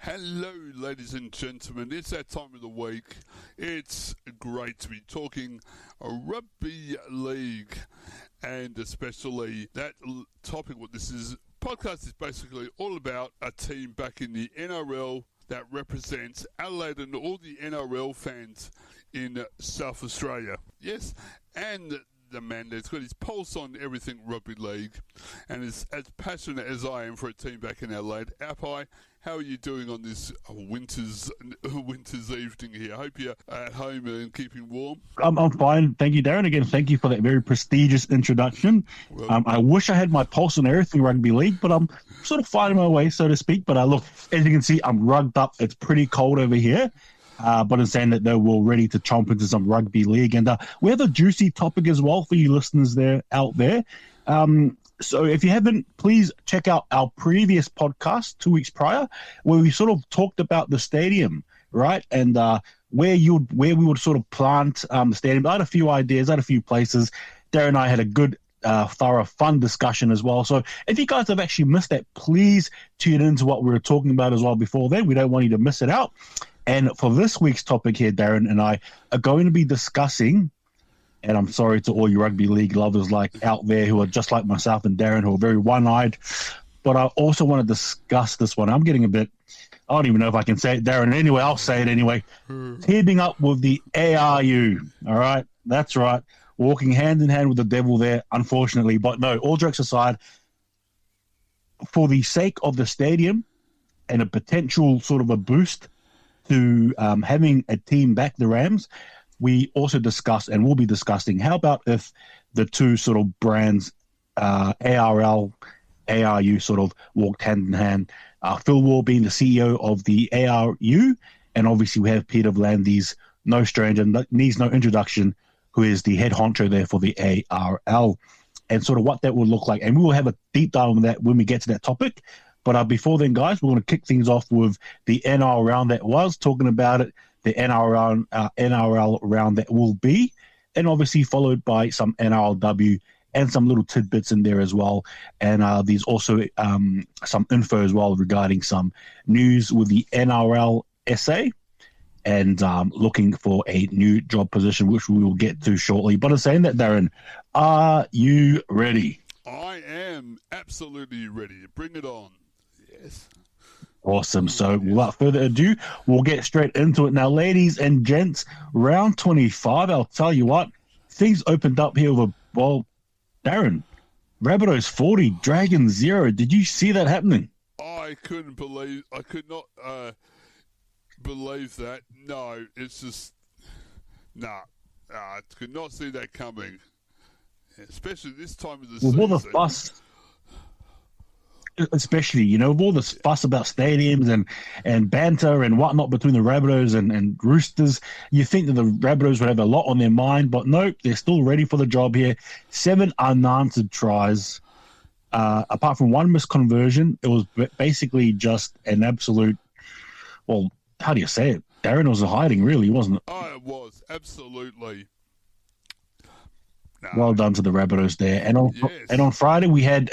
Hello, ladies and gentlemen. It's that time of the week. It's great to be talking a rugby league, and especially that topic. What this is podcast is basically all about a team back in the NRL that represents Adelaide and all the NRL fans in South Australia. Yes, and the man that's got his pulse on everything rugby league and is as passionate as I am for a team back in Adelaide. Apai, how are you doing on this winter's evening here? I hope you're at home and keeping warm. I'm fine. Thank you, Darren. Again, thank you for that very prestigious introduction. I wish I had my pulse on everything rugby league, but I'm sort of finding my way, so to speak. But look, as you can see, I'm rugged up. It's pretty cold over here. But in saying that, though, we're ready to chomp into some rugby league. And we have a juicy topic as well for you listeners out there. So if you haven't, please check out our previous podcast 2 weeks prior, where we sort of talked about the stadium, right? And where we would sort of plant the stadium. I had a few ideas, I had a few places. Darren and I had a good, thorough, fun discussion as well. So if you guys have actually missed that, please tune into what we were talking about as well before then. We don't want you to miss it out. And for this week's topic here, Darren and I are going to be discussing, and I'm sorry to all you rugby league lovers out there who are just like myself and Darren, who are very one-eyed, but I also want to discuss this one. I'm getting a bit, I don't even know if I can say it, Darren. Anyway, I'll say it anyway. Teaming up with the ARU, all right? That's right. Walking hand in hand with the devil there, unfortunately. But no, all jokes aside, for the sake of the stadium and a potential sort of a boost to having a team back, the Rams, we also discussed and will be discussing, how about if the two sort of brands, ARL, ARU, sort of walked hand in hand. Phil Wall being the CEO of the ARU, and obviously we have Peter V'landys, no stranger, needs no introduction, who is the head honcho there for the ARL, and sort of what that would look like. And we will have a deep dive on that when we get to that topic. But before then, guys, we're going to kick things off with the NRL round that was, talking about it, the NRL round that will be, and obviously followed by some NRLW and some little tidbits in there as well. And there's also some info as well regarding some news with the NRL SA and looking for a new job position, which we will get to shortly. But in saying that, Darren, are you ready? I am absolutely ready. Bring it on. Yes. Awesome. So without further ado, we'll get straight into it. Now, ladies and gents, round 25, I'll tell you what, things opened up here with Darren, Rabbitohs 40, Dragons 0. Did you see that happening? I could not believe that. No, it's just, I could not see that coming, especially this time of the season. All the fuss. Especially, with all this fuss about stadiums and banter and whatnot between the Rabbitohs and Roosters, you think that the Rabbitohs would have a lot on their mind, but nope, they're still ready for the job here. 7 unanswered tries. Apart from one misconversion, it was basically just an absolute, how do you say it? Darren, was a hiding, really, wasn't it? Oh, it was, absolutely. Well done to the Rabbitohs there. And on Friday, we had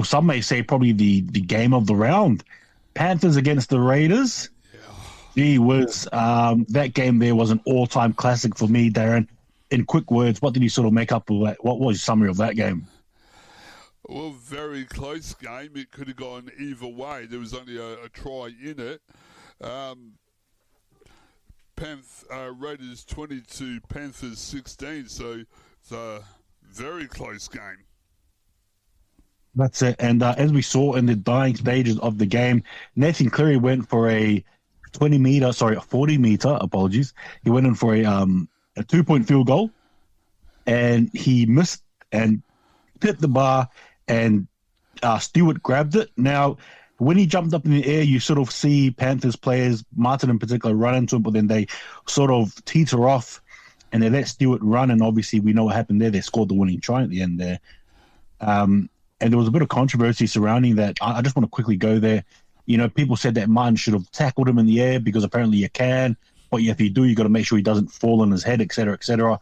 some may say probably the game of the round. Panthers against the Raiders. Gee whiz. That game there was an all-time classic for me, Darren. In quick words, what did you sort of make up of that? What was your summary of that game? Well, very close game. It could have gone either way. There was only a try in it. Raiders 22, Panthers 16. So it's a very close game. That's it. And as we saw in the dying stages of the game, Nathan Cleary went for a 40-meter, apologies. He went in for a 2-point field goal, and he missed and hit the bar, and Stewart grabbed it. Now, when he jumped up in the air, you sort of see Panthers players, Martin in particular, run into him, but then they sort of teeter off, and they let Stewart run, and obviously we know what happened there. They scored the winning try at the end there. And there was a bit of controversy surrounding that. I just want to quickly go there. People said that Martin should have tackled him in the air because apparently you can. But if you do, you got to make sure he doesn't fall on his head, et cetera, et cetera.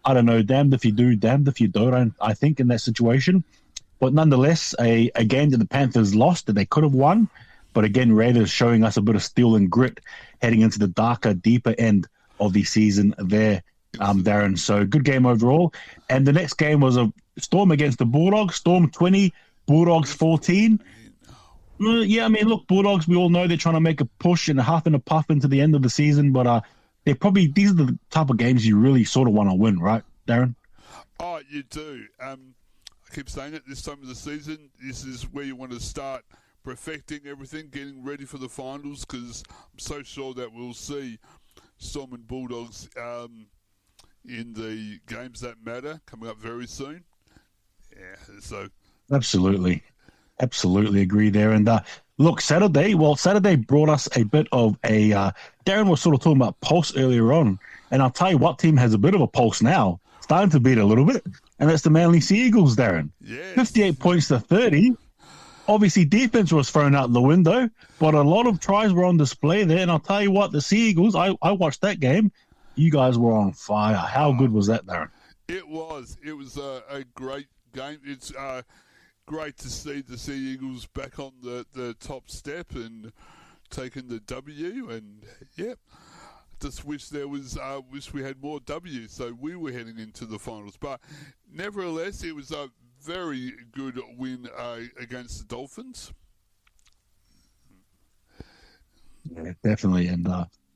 I don't know. Damned if you do, damned if you don't, I think, in that situation. But nonetheless, a game that the Panthers lost that they could have won. But again, Raiders showing us a bit of steel and grit heading into the darker, deeper end of the season there, Darren. So good game overall. And the next game was a Storm against the Bulldogs. Storm 20, Bulldogs 14. Yeah, I mean, look, Bulldogs, we all know they're trying to make a push and a huff and a puff into the end of the season, but these are the type of games you really sort of want to win, right, Darren? Oh, you do. I keep saying it, this time of the season, this is where you want to start perfecting everything, getting ready for the finals, because I'm so sure that we'll see Storm and Bulldogs in the games that matter coming up very soon. Yeah, so... Absolutely agree there. And look, Saturday brought us a bit of a... Darren was sort of talking about pulse earlier on, and I'll tell you what team has a bit of a pulse now, starting to beat a little bit, and that's the Manly Sea Eagles, Darren. Yes. 58 points to 30. Obviously, defense was thrown out the window, but a lot of tries were on display there, and I'll tell you what, the Sea Eagles, I watched that game. You guys were on fire. How good was that, Darren? It was. It was a great game. It's great to see the Sea Eagles back on the top step and taking the W. And yeah, just wish we had more W, so we were heading into the finals. But nevertheless, it was a very good win against the Dolphins. Yeah, definitely. And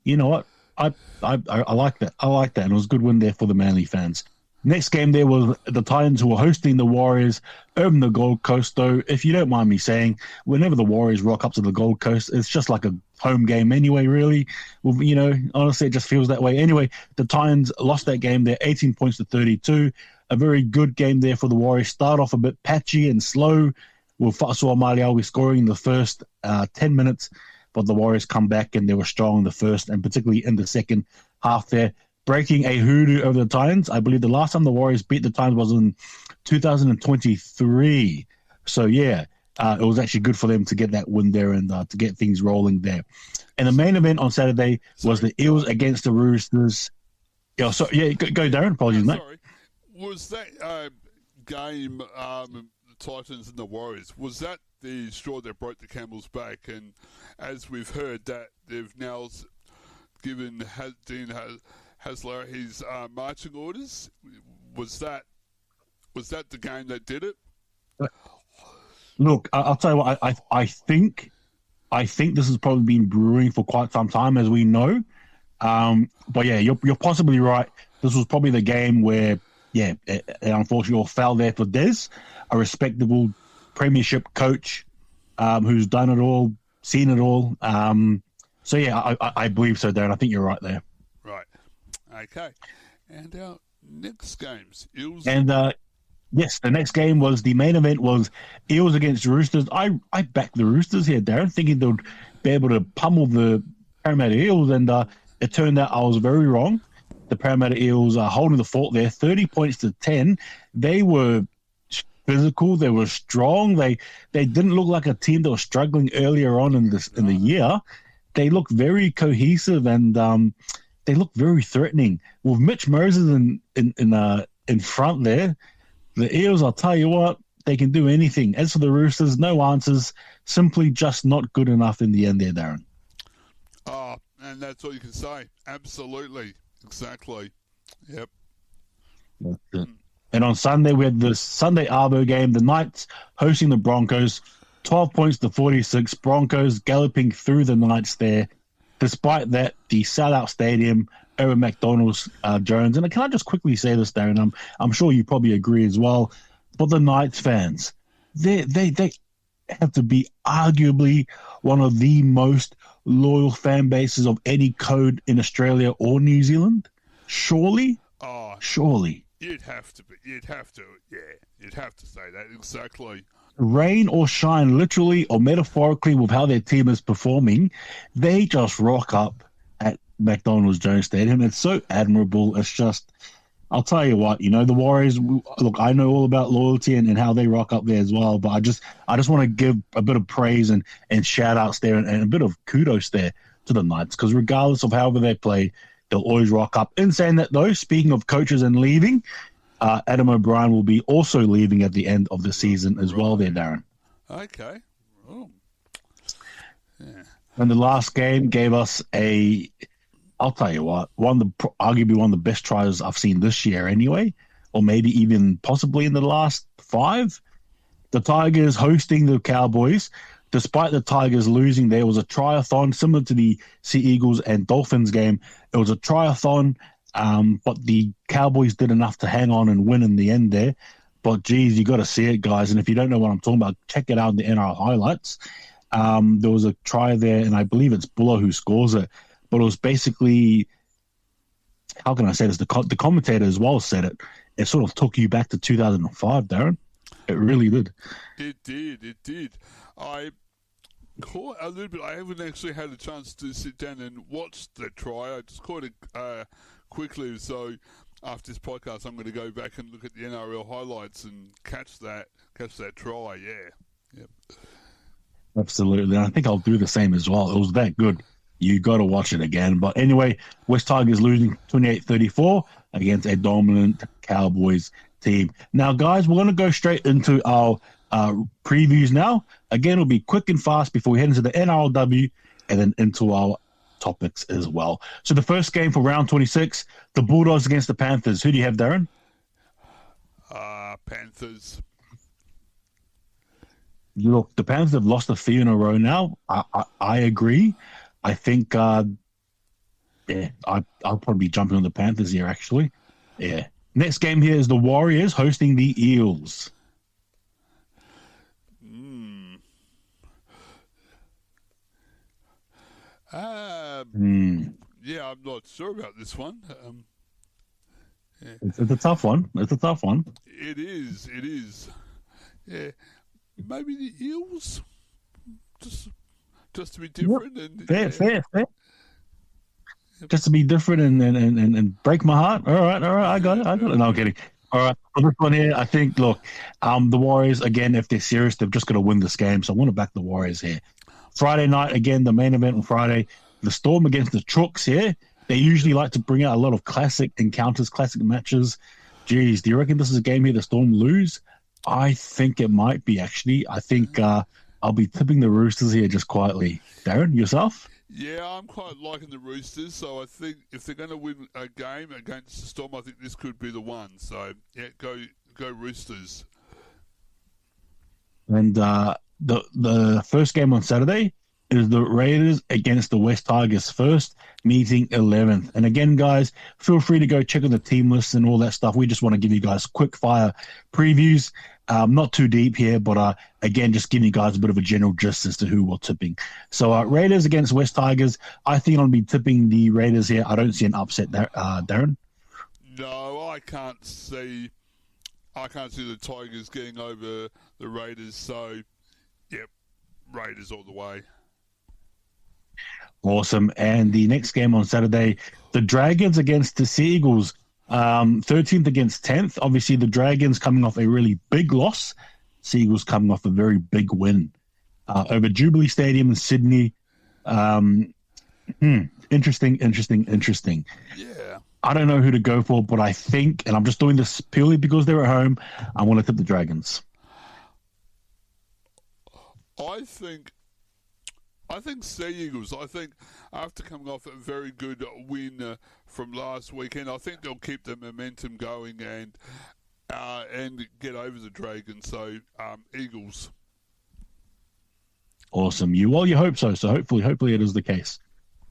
you know what? I like that. I like that. And it was a good win there for the Manly fans. Next game there was the Titans, who were hosting the Warriors over the Gold Coast. Though, if you don't mind me saying, whenever the Warriors rock up to the Gold Coast, it's just like a home game anyway, really. Well, you know, honestly, it just feels that way. Anyway, the Titans lost that game there, 18 points to 32. A very good game there for the Warriors. Start off a bit patchy and slow, with Fa'asua Maliawi scoring in the first 10 minutes. But the Warriors come back and they were strong in the first and particularly in the second half there, breaking a hoodoo over the Titans. I believe the last time the Warriors beat the Titans was in 2023. So, yeah, it was actually good for them to get that win there and to get things rolling there. And the main event on Saturday was the Eels against the Roosters. Go Darren. Apologies, mate. Sorry. Was that game, the Titans and the Warriors, was that the straw that broke the camel's back? And as we've heard, that they've now given Dean Hasler his marching orders. Was that the game that did it? Look, I'll tell you what. I think this has probably been brewing for quite some time, as we know. But yeah, you're possibly right. This was probably the game where, yeah, it unfortunately all fell there for Des, a respectable premiership coach who's done it all, seen it all. So yeah, I believe so, Darren. I think you're right there. Right. Okay. And our next games, Eels. And yes, the next game was the main event was Eels against Roosters. I backed the Roosters here, Darren, thinking they would be able to pummel the Parramatta Eels, and it turned out I was very wrong. The Parramatta Eels are holding the fort there, 30 points to 10. They were physical. They were strong. They didn't look like a team that was struggling earlier on in the year. They looked very cohesive and they looked very threatening. With Mitch Moses in front there, the Eels, I'll tell you what, they can do anything. As for the Roosters, no answers, simply just not good enough in the end there, Darren. Oh, and that's all you can say. Absolutely. Exactly. Yep. And on Sunday, we had the Sunday Arvo game. The Knights hosting the Broncos, 12 points to 46. Broncos galloping through the Knights there. Despite that, the sellout stadium over McDonald's Jones. And can I just quickly say this, Darren? I'm sure you probably agree as well. But the Knights fans, they have to be arguably one of the most loyal fan bases of any code in Australia or New Zealand. Surely? Oh, surely. You'd have to say that, exactly. Rain or shine, literally or metaphorically, with how their team is performing, they just rock up at McDonald's Jones Stadium. It's so admirable. It's just, I'll tell you what, the Warriors, look, I know all about loyalty and how they rock up there as well, but I just want to give a bit of praise and shout outs there and a bit of kudos there to the Knights, because regardless of however they play, they'll always rock up. In saying that, though, speaking of coaches and leaving, Adam O'Brien will be also leaving at the end of the season as well there, Darren. Okay. Oh. And the last game gave us I'll tell you what, arguably one of the best tries I've seen this year anyway, or maybe even possibly in the last 5. The Tigers hosting the Cowboys. Despite the Tigers losing, there was a try-a-thon similar to the Sea Eagles and Dolphins game. It was a try-a-thon, but the Cowboys did enough to hang on and win in the end there. But, geez, you got to see it, guys. And if you don't know what I'm talking about, check it out in the NRL highlights. There was a try there, and I believe it's Buller who scores it. But it was basically, how can I say this? The commentator as well said it. It sort of took you back to 2005, Darren. It really did. It did. I caught a little bit. I haven't actually had a chance to sit down and watch the try. I just caught it quickly. So after this podcast, I'm going to go back and look at the NRL highlights and catch that try. Yeah. Yep. Absolutely. And I think I'll do the same as well. It was that good. You got to watch it again. But anyway, West Tigers losing 28-34 against a dominant Cowboys team. Now, guys, we're going to go straight into our previews now. Again, it'll be quick and fast before we head into the NRLW and then into our topics as well. So the first game for round 26, the Bulldogs against the Panthers. Who do you have, Darren? Panthers. Look, the Panthers have lost a few in a row now. I agree. I think, I'll probably be jumping on the Panthers here, actually. Yeah. Next game here is the Warriors hosting the Eels. Yeah, I'm not sure about this one. Yeah. It's a tough one. It is. Yeah. Maybe the Eels? Just to be different. And fair. Just to be different and break my heart. All right. I got it. No, I'm kidding. All right. For this one here, I think, look, the Warriors, again, if they're serious, they've just got to win this game. So I want to back the Warriors here. Friday night, again, the main event on Friday, the Storm against the Chooks here. They usually like to bring out a lot of classic encounters, classic matches. Geez, do you reckon this is a game here the Storm lose? I think it might be, actually. I think I'll be tipping the Roosters here just quietly. Darren, yourself? Yeah, I'm quite liking the Roosters, so I think if they're going to win a game against the Storm, I think this could be the one. So, yeah, go Roosters. And the first game on Saturday is the Raiders against the West Tigers, first meeting 11th. And again, guys, feel free to go check on the team lists and all that stuff. We just want to give you guys quick fire previews. Not too deep here, but again, just giving you guys a bit of a general gist as to who we're tipping. So Raiders against West Tigers. I think I'll be tipping the Raiders here. I don't see an upset there, Darren. No, I can't see the Tigers getting over the Raiders. So, yep, Raiders all the way. Awesome. And the next game on Saturday, the Dragons against the Sea Eagles. 13th against 10th. Obviously, the Dragons coming off a really big loss. Sea Eagles coming off a very big win over Jubilee Stadium in Sydney. Interesting. Yeah. I don't know who to go for, but I think, and I'm just doing this purely because they're at home, I want to tip the Dragons. I think Sea Eagles. I think after coming off a very good win from last weekend, I think they'll keep the momentum going and get over the Dragons. So Eagles. Awesome. You hope so. So hopefully it is the case.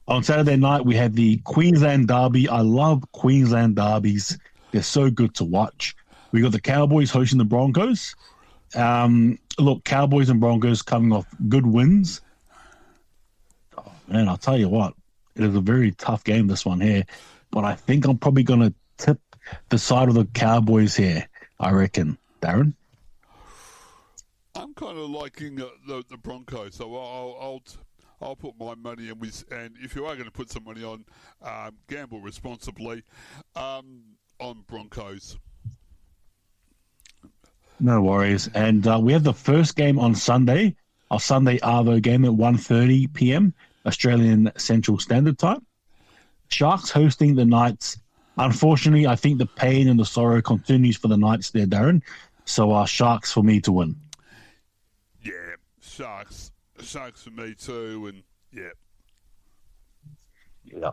On Saturday night we have the Queensland Derby. I love Queensland derbies. They're so good to watch. We got the Cowboys hosting the Broncos. Look, Cowboys and Broncos coming off good wins. Man, I'll tell you what, it is a very tough game, this one here. But I think I'm probably going to tip the side of the Cowboys here, I reckon. Darren? I'm kind of liking the Broncos, so I'll put my money in. And if you are going to put some money on, gamble responsibly on Broncos. No worries. And we have the first game on Sunday, our Sunday Arvo game at 1:30 p.m. Australian Central Standard Time. Sharks hosting the Knights. Unfortunately, I think the pain and the sorrow continues for the Knights there, Darren. So Sharks for me to win. Yeah, Sharks. Sharks for me too, and yeah. Yeah.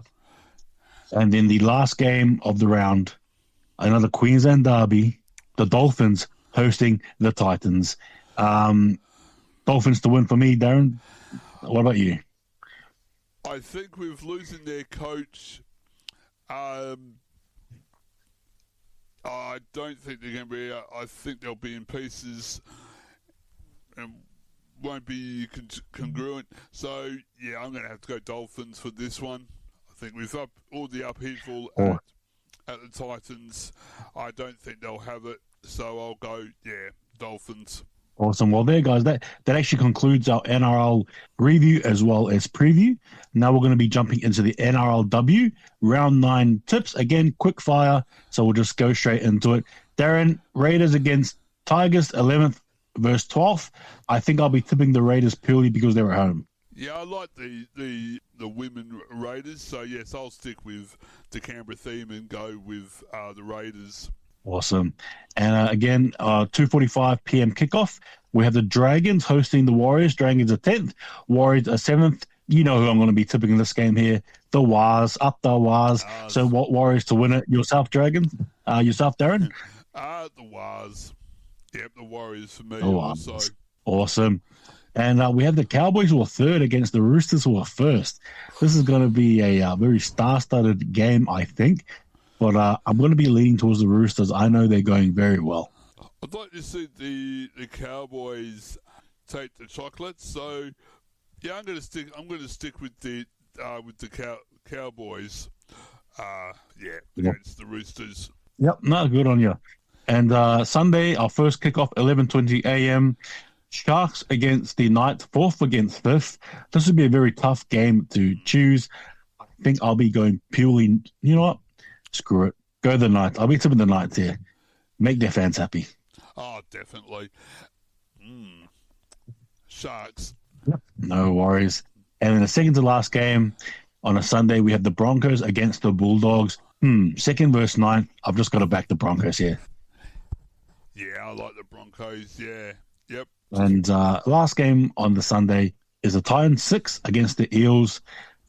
And then the last game of the round, another Queensland derby, the Dolphins hosting the Titans. Dolphins to win for me, Darren. What about you? I think with losing their coach, I don't think they're going to be. I think they'll be in pieces and won't be congruent. So yeah, I'm going to have to go Dolphins for this one. I think with all the upheaval at the Titans, I don't think they'll have it. So I'll go Dolphins. Awesome. Well, there, guys, that actually concludes our NRL review as well as preview. Now we're going to be jumping into the NRLW round 9 tips. Again, quick fire, so we'll just go straight into it. Darren, Raiders against Tigers, 11th versus 12th. I think I'll be tipping the Raiders purely because they're at home. Yeah, I like the women Raiders, so yes, I'll stick with the Canberra theme and go with the Raiders. Awesome. And again, 2:45 p.m. kickoff. We have the Dragons hosting the Warriors. Dragons are 10th, Warriors are 7th. You know who I'm going to be tipping in this game here. The Wars, up the Wars. So what Warriors to win it? Yourself, Dragons? Yourself, Darren? The Wars. Yep, the Warriors for me also. Also. Awesome. And we have the Cowboys who are 3rd against the Roosters who are 1st. This is going to be a very star-studded game, I think. But I'm going to be leaning towards the Roosters. I know they're going very well. I'd like to see the Cowboys take the chocolates. So yeah, I'm going to stick with the Cowboys. Against the Roosters. Yep, no, good on you. And Sunday, our first kickoff, 11:20 a.m. Sharks against the Knights, 4th against 5th. This would be a very tough game to choose. I think I'll be going purely, you know what? Screw it. Go the Knights. I'll be tipping the Knights here. Make their fans happy. Oh, definitely. Sharks. No worries. And in the second to last game on a Sunday, we have the Broncos against the Bulldogs. 2nd versus 9th. I've just got to back the Broncos here. Yeah, I like the Broncos. Yeah. Yep. And last game on the Sunday is the Titans 6 against the Eels.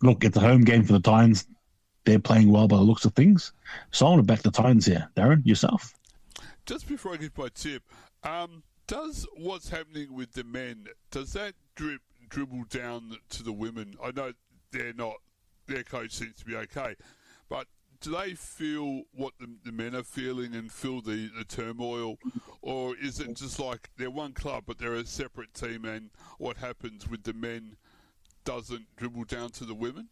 Look, it's a home game for the Titans. They're playing well by the looks of things. So I want to back the Titans here. Darren, yourself? Just before I give my tip, does what's happening with the men, does that dribble down to the women? I know their coach seems to be okay, but do they feel what the men are feeling and feel the turmoil? Or is it just like they're one club but they're a separate team and what happens with the men doesn't dribble down to the women?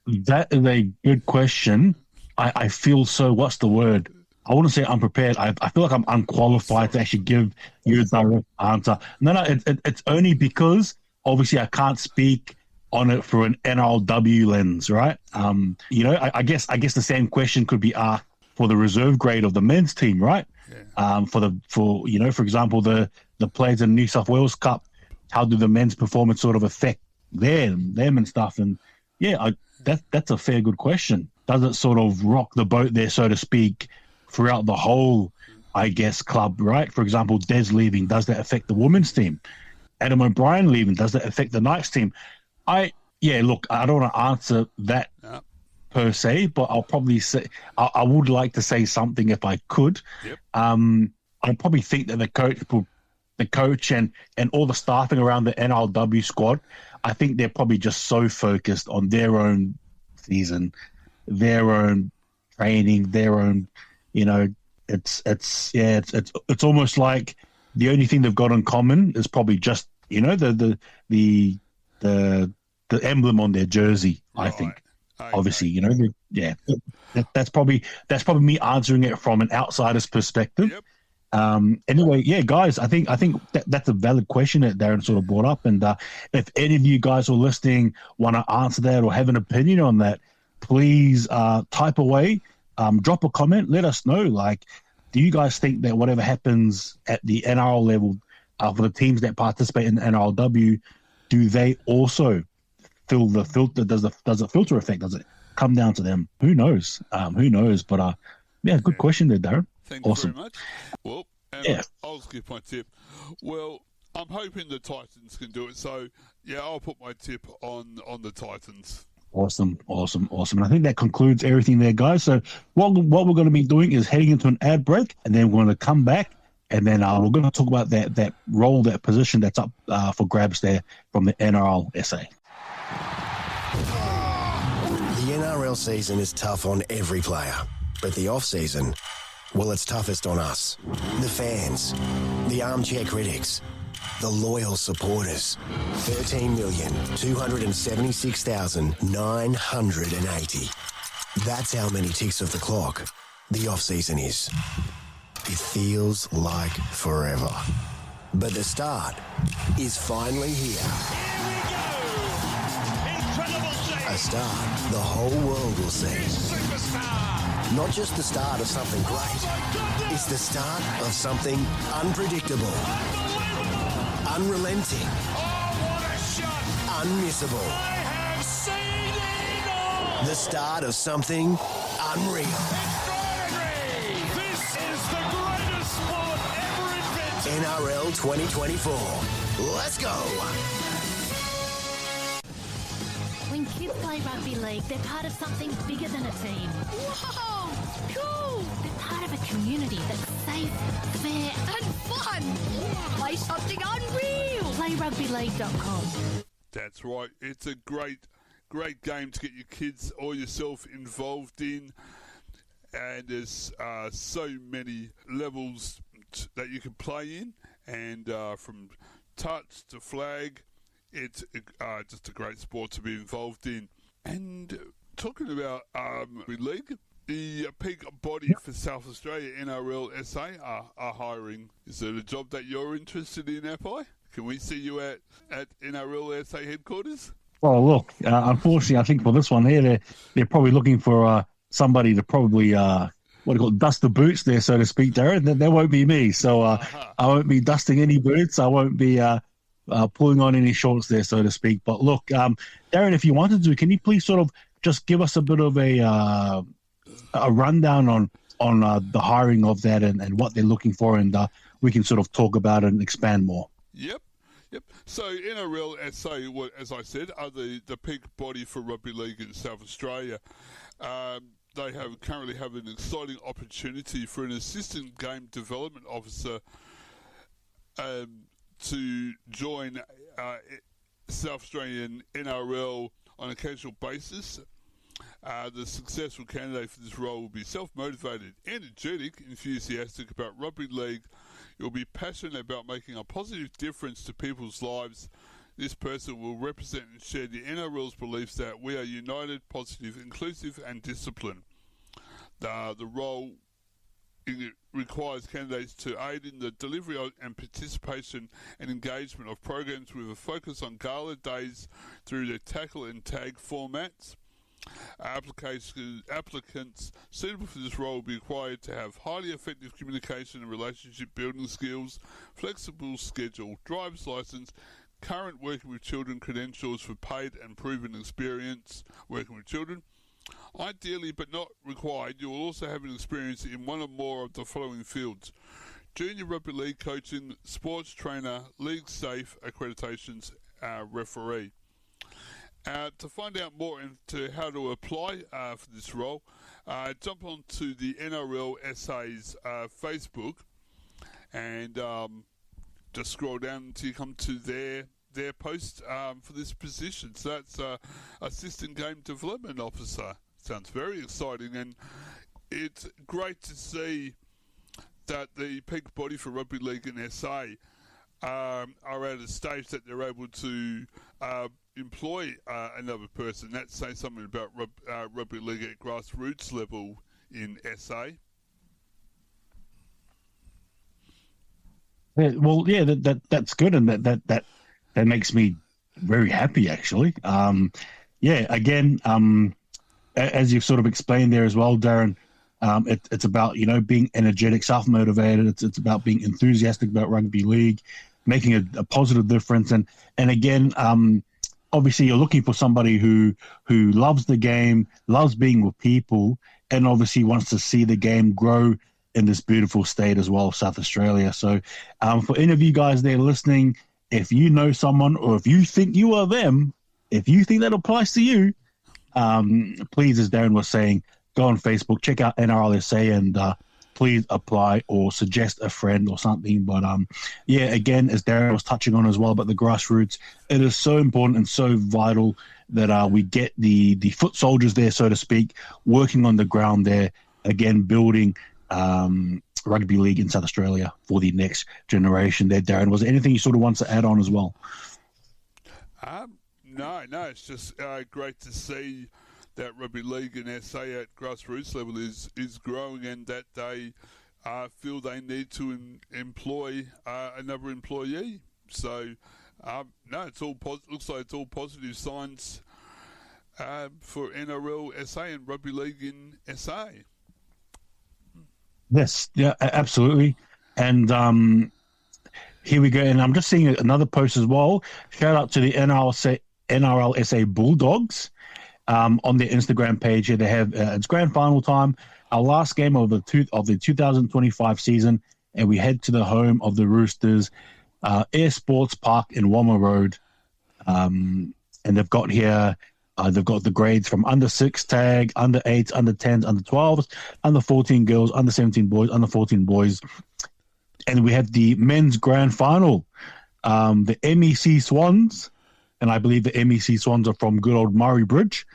That is a good question. I feel so, what's the word? I wouldn't say unprepared. I feel like I'm unqualified to actually give you a direct answer. No, it's only because obviously I can't speak on it through an NRLW lens, right? I guess the same question could be asked for the reserve grade of the men's team, right? Yeah. For example, the players in New South Wales Cup, how do the men's performance sort of affect them and stuff? And yeah, that's a fair good question. Does it sort of rock the boat there, so to speak, throughout the whole, I guess, club, right? For example, Des leaving, does that affect the women's team? Adam O'Brien leaving, does that affect the Knights team? I don't want to answer that per se, but I'll probably say I would like to say something if I could. Yep. I probably think that the coach and all the staffing around the NRLW squad, I think they're probably just so focused on their own season, their own training, their own, it's almost like the only thing they've got in common is probably just, the emblem on their jersey, I think. Okay. Obviously, that's probably me answering it from an outsider's perspective. Yep. Anyway, yeah, guys, I think that's a valid question that Darren sort of brought up. And if any of you guys who are listening want to answer that or have an opinion on that, please type away, drop a comment, let us know. Like, do you guys think that whatever happens at the NRL level for the teams that participate in the NRLW, do they also feel the filter? Does it filter effect? Does it come down to them? Who knows? But good question there, Darren. Thank you very much. Well, I'll skip my tip. Well, I'm hoping the Titans can do it. So, yeah, I'll put my tip on the Titans. Awesome. And I think that concludes everything there, guys. So what we're going to be doing is heading into an ad break, and then we're going to come back, and then we're going to talk about that role, that position that's up for grabs there from the NRL SA. The NRL season is tough on every player, but the off-season, well, it's toughest on us. The fans, the armchair critics, the loyal supporters. 13,276,980. That's how many ticks of the clock the off-season is. It feels like forever. But the start is finally here. A start the whole world will see. Not just the start of something great. It's the start of something unpredictable. Unrelenting. Unmissable. I have seen it all. The start of something unreal. This is the greatest sport ever invented. NRL 2024. Let's go. When kids play rugby league, they're part of something bigger than a team. Whoa! Cool! They're part of a community that's safe, fair, And fun! Play something unreal! playrugbyleague.com. That's right. It's a great game to get your kids or yourself involved in. And there's so many levels that you can play in. And from touch to flag, it's just a great sport to be involved in. And talking about rugby league, the peak body for South Australia, NRL SA, are hiring. Is it a job that you're interested in, Apai? Can we see you at NRL SA headquarters? Well, look, unfortunately, I think for this one here, they're probably looking for somebody to probably dust the boots there, so to speak, Darren. That won't be me. So I won't be dusting any boots. I won't be pulling on any shorts there, so to speak. But look, Darren, if you wanted to, can you please sort of just give us a bit of a rundown on the hiring of that and what they're looking for, and we can sort of talk about it and expand more. Yep. So NRL SA, as I said, are the peak body for rugby league in South Australia. They currently have an exciting opportunity for an assistant game development officer to join South Australian NRL on a casual basis. The successful candidate for this role will be self-motivated, energetic, enthusiastic about rugby league. You'll be passionate about making a positive difference to people's lives. This person will represent and share the NRL's beliefs that we are united, positive, inclusive and disciplined. The role requires candidates to aid in the delivery and participation and engagement of programs with a focus on gala days through the tackle and tag formats. Applicants suitable for this role will be required to have highly effective communication and relationship building skills, flexible schedule, driver's license, current working with children credentials for paid and proven experience working with children. Ideally, but not required, you will also have an experience in one or more of the following fields: junior rugby league coaching, sports trainer, league safe accreditations, referee. To find out more into how to apply for this role, jump onto the NRL SA's Facebook and just scroll down until you come to their post for this position. So that's Assistant Game Development Officer. Sounds very exciting, and it's great to see that the peak body for rugby league in SA are at a stage that they're able to employ another person. That says something about rugby league at grassroots level in SA. Yeah, well, yeah, that's good, and that makes me very happy, actually. Again, as you've sort of explained there as well, Darren, it's about being energetic, self-motivated. It's about being enthusiastic about rugby league, making a positive difference, and again, obviously you're looking for somebody who loves the game, loves being with people, and obviously wants to see the game grow in this beautiful state as well, South Australia. So for any of you guys there listening if you know someone or if you think you are them, if you think that applies to you, please, as Darren was saying, go on Facebook, check out NRLSA, and please apply or suggest a friend or something. But yeah, again, as Darren was touching on as well about the grassroots, it is so important and so vital that we get the foot soldiers there, so to speak, working on the ground there, again, building rugby league in South Australia for the next generation there. Darren, was there anything you sort of wants to add on as well? No, it's just great to see that rugby league in SA at grassroots level is growing, and that they feel they need to employ another employee. So, no, it's all looks like it's all positive signs for NRL SA and rugby league in SA. Yes, yeah, absolutely. And here we go. And I'm just seeing another post as well. Shout out to the NRLSA Bulldogs. On their Instagram page here, they have it's grand final time, our last game of the 2025 season, and we head to the home of the Roosters, Air Sports Park in Wamma Road, and they've got here. They've got the grades from under 6 tag, under 8s, under 10s, under 12s, under 14 girls, under 17 boys, under 14 boys, and we have the men's grand final, the MEC Swans. And I believe the MEC Swans are from good old Murray Bridge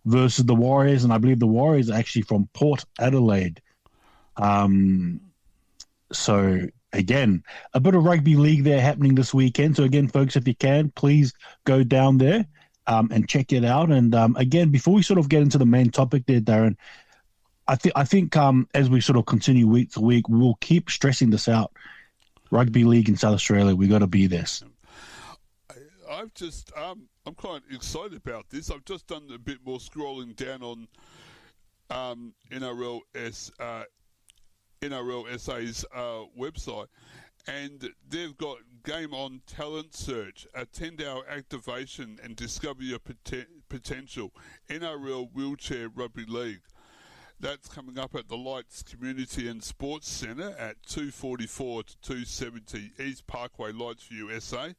versus the Warriors. And I believe the Warriors are actually from Port Adelaide. So, again, a bit of rugby league there happening this weekend. So, again, folks, if you can, please go down there and check it out. And, again, before we sort of get into the main topic there, Darren, I think as we sort of continue week to week, we'll keep stressing this out. Rugby league in South Australia, we got to be this. I'm quite excited about this. I've just done a bit more scrolling down on NRLSA's website, and they've got Game On Talent Search, a 10-hour activation and discover your potential, NRL Wheelchair Rugby League. That's coming up at the Lights Community and Sports Centre at 244 to 270 East Parkway, Lightsview, SA.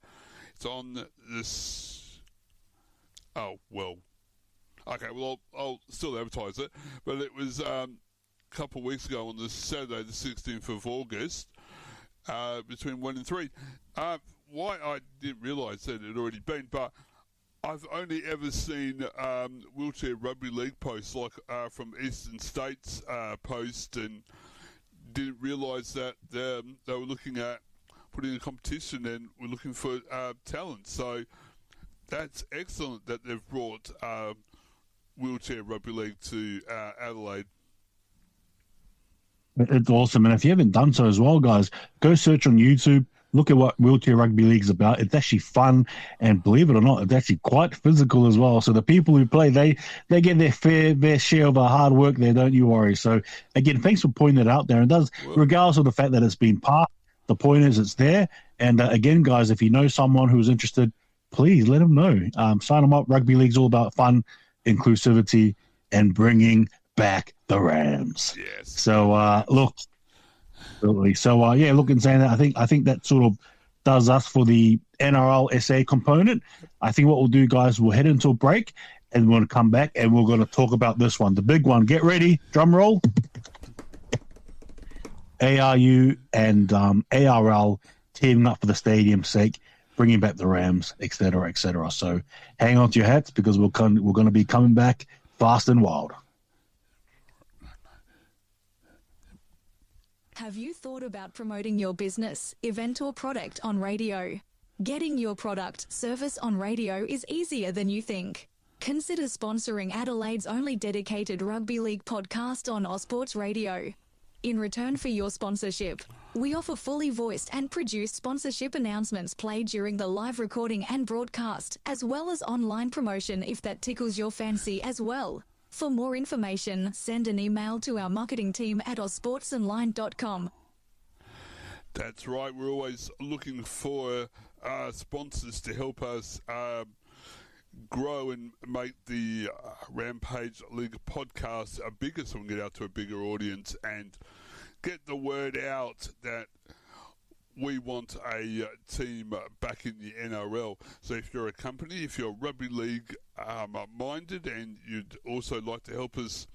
It's on this. Oh, well. Okay, well, I'll still advertise it. But it was a couple of weeks ago on the Saturday, the 16th of August, between 1 and 3. Why I didn't realise that it had already been, but I've only ever seen wheelchair rugby league posts like from Eastern States post, and didn't realise that they were looking at putting a competition and we're looking for talent. So that's excellent that they've brought wheelchair rugby league to Adelaide. It's awesome. And if you haven't done so as well, guys, go search on YouTube. Look at what wheelchair rugby league's about. It's actually fun, and believe it or not, it's actually quite physical as well. So the people who play, they get their fair share of the hard work there, don't you worry. So again, thanks for pointing that out there. It does, regardless of the fact that it's been passed, the point is it's there. And again, guys, if you know someone who's interested, please let them know. Sign them up. Rugby league's all about fun, inclusivity, and bringing back the Rams. Yes. So look. Absolutely. So, yeah, look, and saying that, I think that sort of does us for the NRL SA component. I think what we'll do, guys, we'll head into a break, and we're going to come back, and we're going to talk about this one, the big one. Get ready. Drum roll. ARU and ARL teaming up for the stadium's sake, bringing back the Rams, et cetera, et cetera. So hang on to your hats, because we're going to be coming back fast and wild. Have you thought about promoting your business, event or product on radio? Getting your product, service on radio is easier than you think. Consider sponsoring Adelaide's only dedicated rugby league podcast on Ausports Radio. In return for your sponsorship, we offer fully voiced and produced sponsorship announcements played during the live recording and broadcast, as well as online promotion if that tickles your fancy as well. For more information, send an email to our marketing team at ausportsonline.com. That's right. We're always looking for sponsors to help us grow and make the Rampage League podcast bigger, so we can get out to a bigger audience and get the word out that we want a team back in the NRL. So if you're a company, if you're rugby league minded, and you'd also like to help us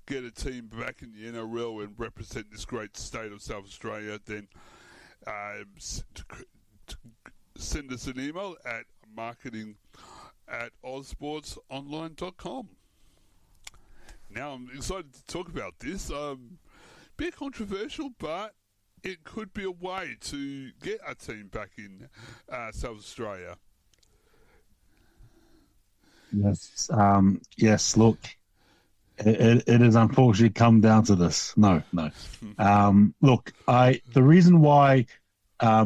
get a team back in the NRL and represent this great state of South Australia, then send us an email at marketing@ozsportsonline.com. Now I'm excited to talk about this. Bit controversial, but it could be a way to get a team back in South Australia. Yes. Yes. Look, it is unfortunately come down to this. No. Look, the reason why I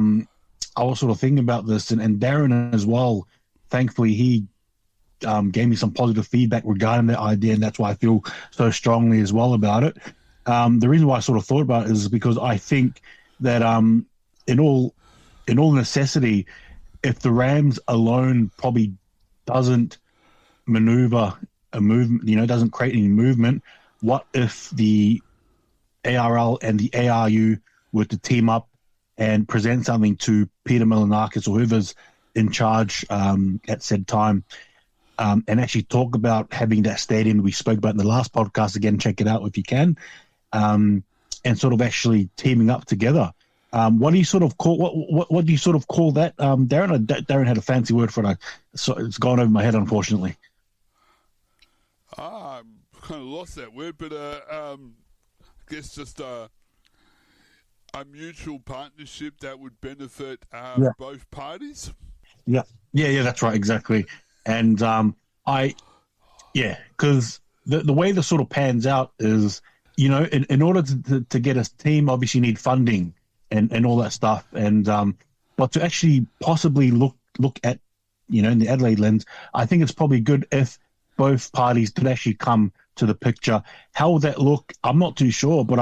was sort of thinking about this, and Darren as well. Thankfully, he gave me some positive feedback regarding that idea, and that's why I feel so strongly as well about it. The reason why I sort of thought about it is because I think that in all necessity, if the Rams alone probably doesn't maneuver a movement, doesn't create any movement, what if the ARL and the ARU were to team up and present something to Peter Milanakis or whoever's in charge at said time, and actually talk about having that stadium we spoke about in the last podcast? Again, check it out if you can. And sort of actually teaming up together. What do you sort of call what do you sort of call that, Darren? Darren had a fancy word for it. So it's gone over my head, unfortunately. I kind of lost that word, but I guess just a mutual partnership that would benefit both parties. Yeah, that's right, exactly. And because the way this sort of pans out is, in order to get a team, obviously you need funding and all that stuff. And but to actually possibly look at, in the Adelaide lens, I think it's probably good if both parties did actually come to the picture. How will that look? I'm not too sure, but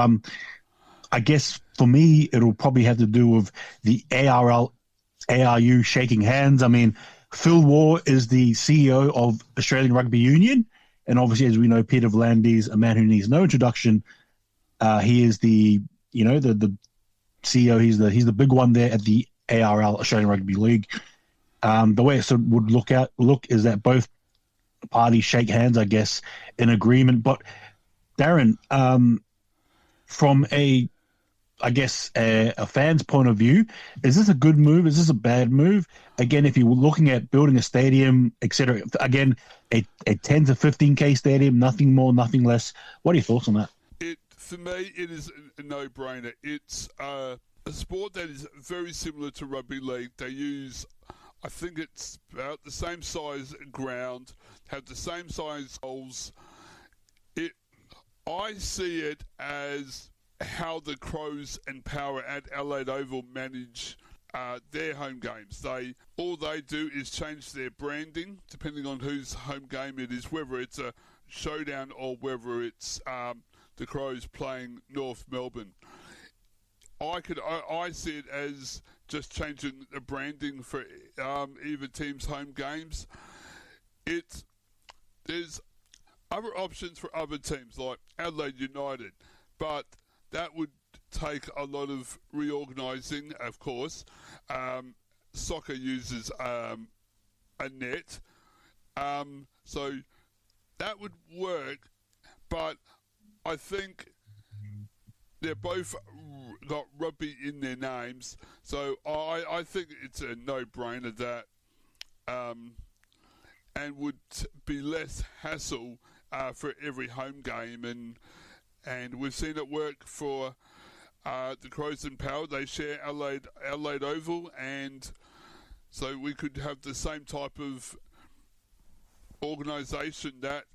I guess for me, it'll probably have to do with the ARL, ARU shaking hands. I mean, Phil Waugh is the CEO of Australian Rugby Union. And obviously, as we know, Peter V'landys, a man who needs no introduction. He is the CEO. He's the big one there at the ARL, Australian Rugby League. The way it sort of would look is that both parties shake hands, I guess, in agreement. But Darren, from a fan's point of view, is this a good move? Is this a bad move? Again, if you're looking at building a stadium, etc., again, a 10 to 15K stadium, nothing more, nothing less. What are your thoughts on that? For me, it is a no-brainer. It's a sport that is very similar to rugby league. They use, I think it's about the same size ground, have the same size goals. I see it as how the Crows and Power at Adelaide Oval manage their home games. All they do is change their branding depending on whose home game it is, whether it's a showdown or whether it's the Crows playing North Melbourne. I see it as just changing the branding for either team's home games. There's other options for other teams like Adelaide United, but that would take a lot of reorganising, of course. Soccer uses a net, so that would work, but I think they're both got rugby in their names, so I think it's a no-brainer that and would be less hassle for every home game, and we've seen it work for the Crows and Power. They share Adelaide Oval, and so we could have the same type of organisation that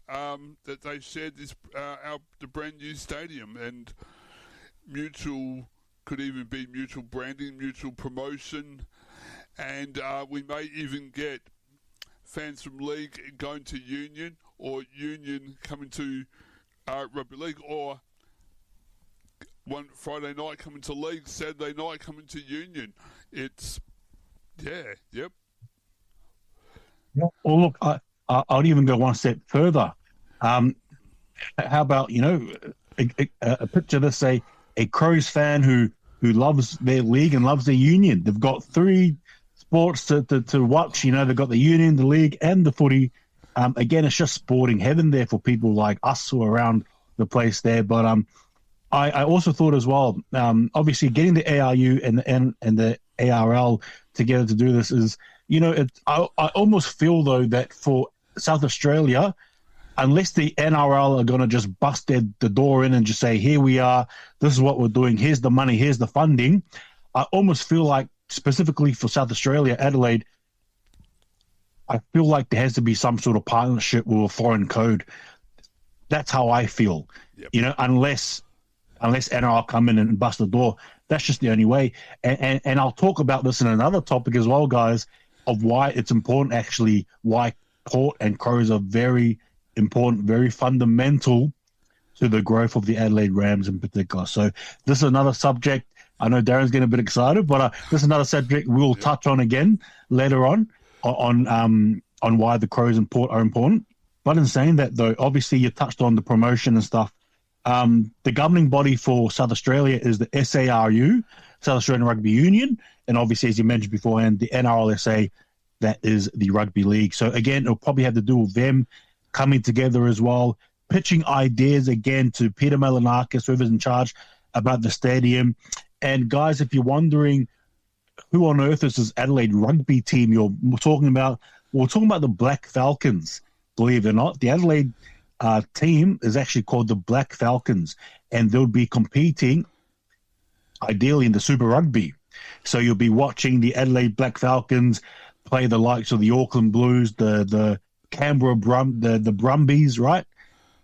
they shared the brand new stadium, and Mutual could even be mutual branding, mutual promotion, and we may even get fans from league going to Union, or Union coming to rugby league, or one Friday night coming to league, Saturday night coming to Union. It's yep. Well, look, I'd even go one step further. How about a picture, let's say a Crows fan who who loves their league and loves their union. They've got 3 sports to watch. You know, they've got the union, the league, and the footy. Again, it's just sporting heaven there for people like us who are around the place there. But I also thought as well, obviously getting the ARU and the ARL together to do this is, you know, I almost feel though that for South Australia, unless the NRL are going to just bust the door in and just say, here we are, this is what we're doing, here's the money, here's the funding, I almost feel like specifically for South Australia, Adelaide, I feel like there has to be some sort of partnership with a foreign code. That's how I feel. Yep. You know, unless NRL come in and bust the door, that's just the only way. And I'll talk about this in another topic as well, guys, of why it's important actually, why Port and Crows are very important, very fundamental to the growth of the Adelaide Rams in particular. So this is another subject. I know Darren's getting a bit excited, but this is another subject we'll touch on again later on why the Crows and Port are important. But in saying that, though, obviously you touched on the promotion and stuff. The governing body for South Australia is the SARU, South Australian Rugby Union, and obviously, as you mentioned beforehand, the NRLSA, that is the Rugby League. So again, it'll probably have to do with them coming together as well, pitching ideas again to Peter Malinakis, whoever's in charge, about the stadium. And guys, if you're wondering who on earth is this Adelaide rugby team you're talking about, we're talking about the Black Falcons, believe it or not. The Adelaide team is actually called the Black Falcons, and they'll be competing ideally in the Super Rugby. So you'll be watching the Adelaide Black Falcons play the likes of the Auckland Blues, the Canberra the Brumbies, right?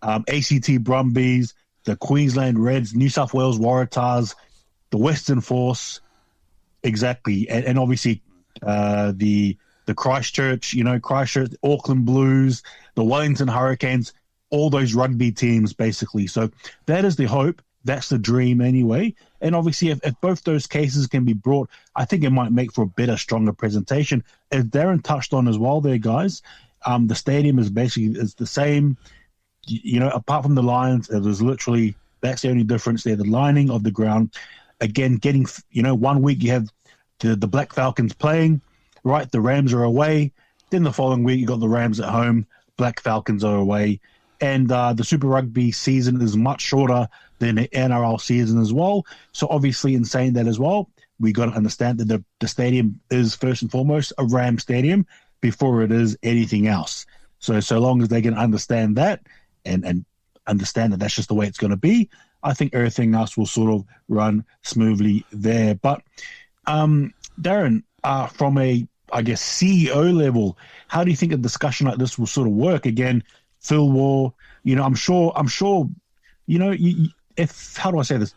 ACT Brumbies, the Queensland Reds, New South Wales Waratahs, the Western Force, exactly, and obviously the Christchurch, Auckland Blues, the Wellington Hurricanes, all those rugby teams basically. So that is the hope. That's the dream anyway. And obviously, if both those cases can be brought, I think it might make for a better, stronger presentation. As Darren touched on as well there, guys, the stadium is basically the same. You know, apart from the Lions, it was literally, that's the only difference there, the lining of the ground. Again, getting, 1 week you have the Black Falcons playing, right? The Rams are away. Then the following week you got the Rams at home, Black Falcons are away. And the Super Rugby season is much shorter than the NRL season as well. So obviously, in saying that as well, we got to understand that the stadium is first and foremost a Ram stadium before it is anything else. So long as they can understand that and understand that that's just the way it's going to be, I think everything else will sort of run smoothly there. But Darren, from a, I guess, CEO level, how do you think a discussion like this will sort of work? Again, Phil Waugh, I'm sure, how do I say this?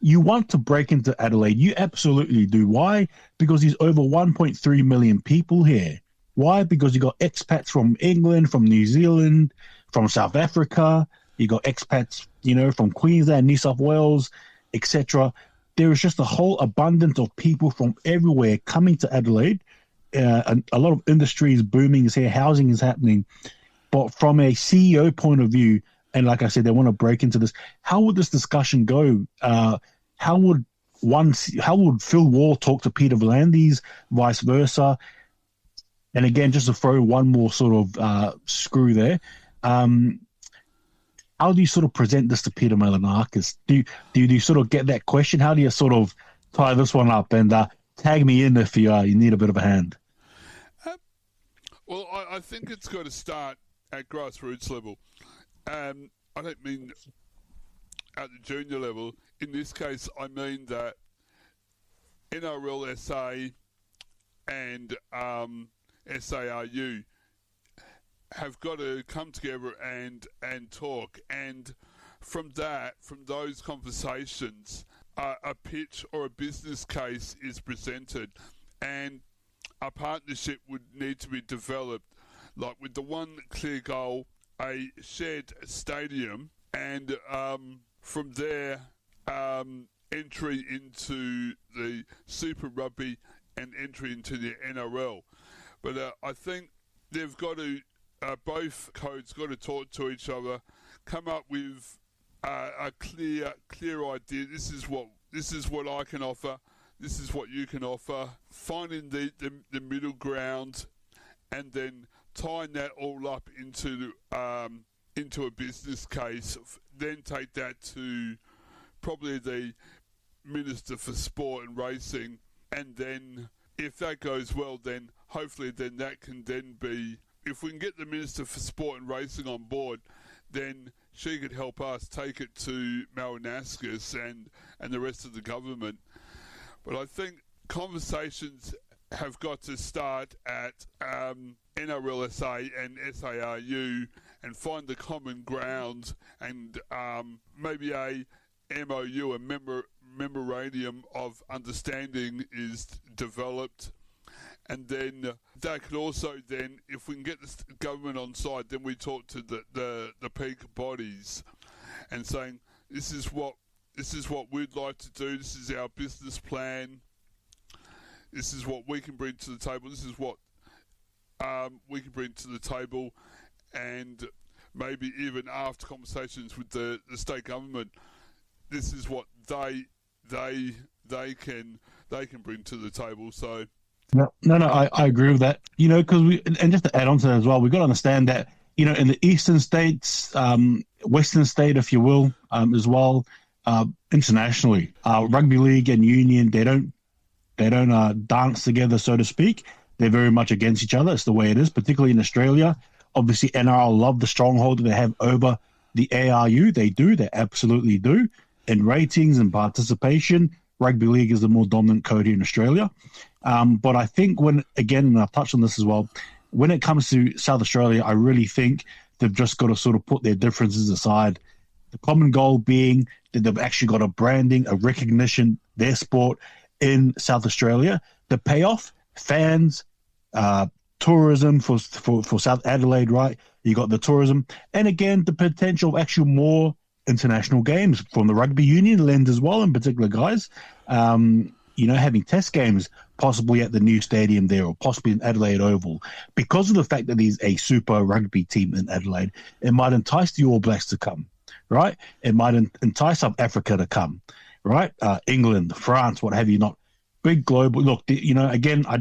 You want to break into Adelaide. You absolutely do. Why? Because there's over 1.3 million people here. Why? Because you got expats from England, from New Zealand, from South Africa. You got expats, from Queensland, New South Wales, etc. There is just a whole abundance of people from everywhere coming to Adelaide. A lot of industries booming is here. Housing is happening. But from a CEO point of view, and like I said, they want to break into this. How would this discussion go? How would Phil Waugh talk to Peter V'landys, vice versa? And again, just to throw one more sort of screw there, how do you sort of present this to Peter Malinakis? Do you sort of get that question? How do you sort of tie this one up? And tag me in if you need a bit of a hand. Well, I think it's got to start at grassroots level. I don't mean at the junior level. In this case, I mean that NRLSA and SARU have got to come together and talk. And from those conversations, a pitch or a business case is presented, and a partnership would need to be developed, like with the one clear goal, a shared stadium, and from there, entry into the Super Rugby and entry into the NRL. But I think they've got to, both codes got to talk to each other, come up with a clear idea. This is what this is what I can offer, this is what you can offer, finding the middle ground, and then tying that all up into a business case, then take that to probably the Minister for Sport and Racing, and then if that goes well, then hopefully then that can then be, if we can get the Minister for Sport and Racing on board, then she could help us take it to Marinascus and the rest of the government. But I think conversations have got to start at NRLSA and SARU and find the common ground, and maybe a MOU, a memorandum of understanding is developed. And then that could also then, if we can get the government on side, then we talk to the peak bodies and saying, this is what we'd like to do, this is our business plan, this is what we can bring to the table, this is what we can bring to the table, and maybe even after conversations with the state government, this is what they can bring to the table. So No, I agree with that. Because and just to add on to that as well, we've got to understand that, in the eastern states, western state, if you will, as well, internationally, rugby league and union, they don't dance together, so to speak. They're very much against each other. It's the way it is, particularly in Australia. Obviously, NRL love the stronghold that they have over the ARU. They do. They absolutely do. In ratings and participation, rugby league is the more dominant code here in Australia. But I think and I've touched on this as well, when it comes to South Australia, I really think they've just got to sort of put their differences aside. The common goal being that they've actually got a branding, a recognition, their sport in South Australia. The payoff, fans, tourism for South Adelaide, right? You got the tourism. And again, the potential of actual more international games from the rugby union lens as well, in particular, guys. Having test games possibly at the new stadium there, or possibly in Adelaide Oval, because of the fact that there's a super rugby team in Adelaide, it might entice the All Blacks to come, right? It might entice South Africa to come, right? England, France, what have you not. Big global. Look, again, I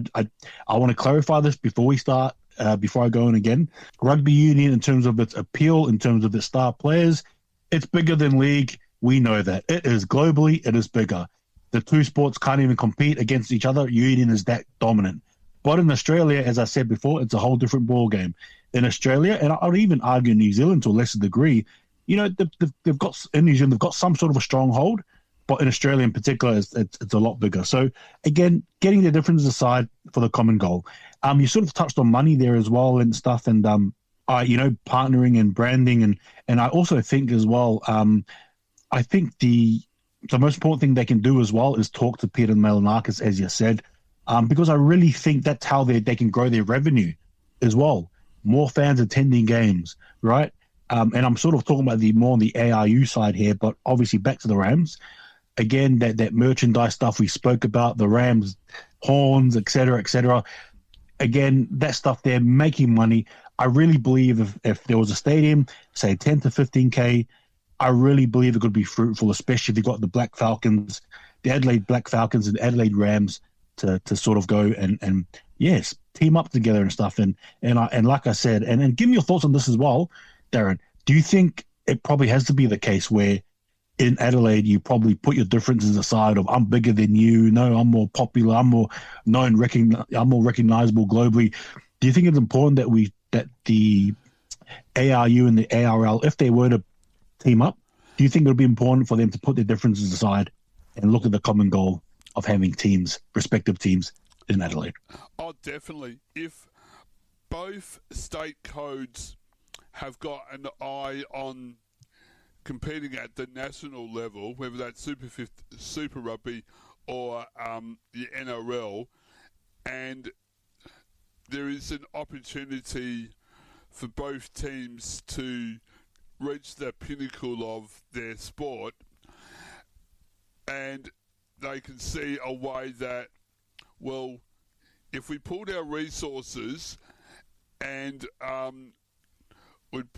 want to clarify this before we start, before I go in again. Rugby union, in terms of its appeal, in terms of its star players, it's bigger than league. We know that. It is globally, it is bigger. The two sports can't even compete against each other. Union is that dominant. But in Australia, as I said before, it's a whole different ball game. In Australia, and I would even argue New Zealand to a lesser degree, they've got, in New Zealand, they've got some sort of a stronghold, but in Australia in particular, it's a lot bigger. So again, getting the differences aside for the common goal. You sort of touched on money there as well and stuff, and partnering and branding, and I also think as well, I think the most important thing they can do as well is talk to Peter Malinakis, as you said, because I really think that's how they can grow their revenue as well. More fans attending games, right? And I'm sort of talking about more on the ARU side here, but obviously back to the Rams. Again, that merchandise stuff we spoke about, the Rams, horns, et cetera, again, that stuff, they're making money. I really believe if there was a stadium, say 10 to 15K, I really believe it could be fruitful, especially if you've got the Black Falcons, the Adelaide Black Falcons and Adelaide Rams to sort of go and yes, team up together and stuff. And like I said, and give me your thoughts on this as well, Darren. Do you think it probably has to be the case where in Adelaide you probably put your differences aside of I'm bigger than you, no, I'm more popular, I'm more known, I'm more recognizable globally? Do you think it's important that the ARU and the ARL, if they were to team up, do you think it would be important for them to put their differences aside and look at the common goal of having teams, respective teams in Adelaide? Oh, definitely. If both state codes have got an eye on competing at the national level, whether that's Super Rugby or the NRL, and there is an opportunity for both teams to reach the pinnacle of their sport, and they can see a way that, well, if we pulled our resources and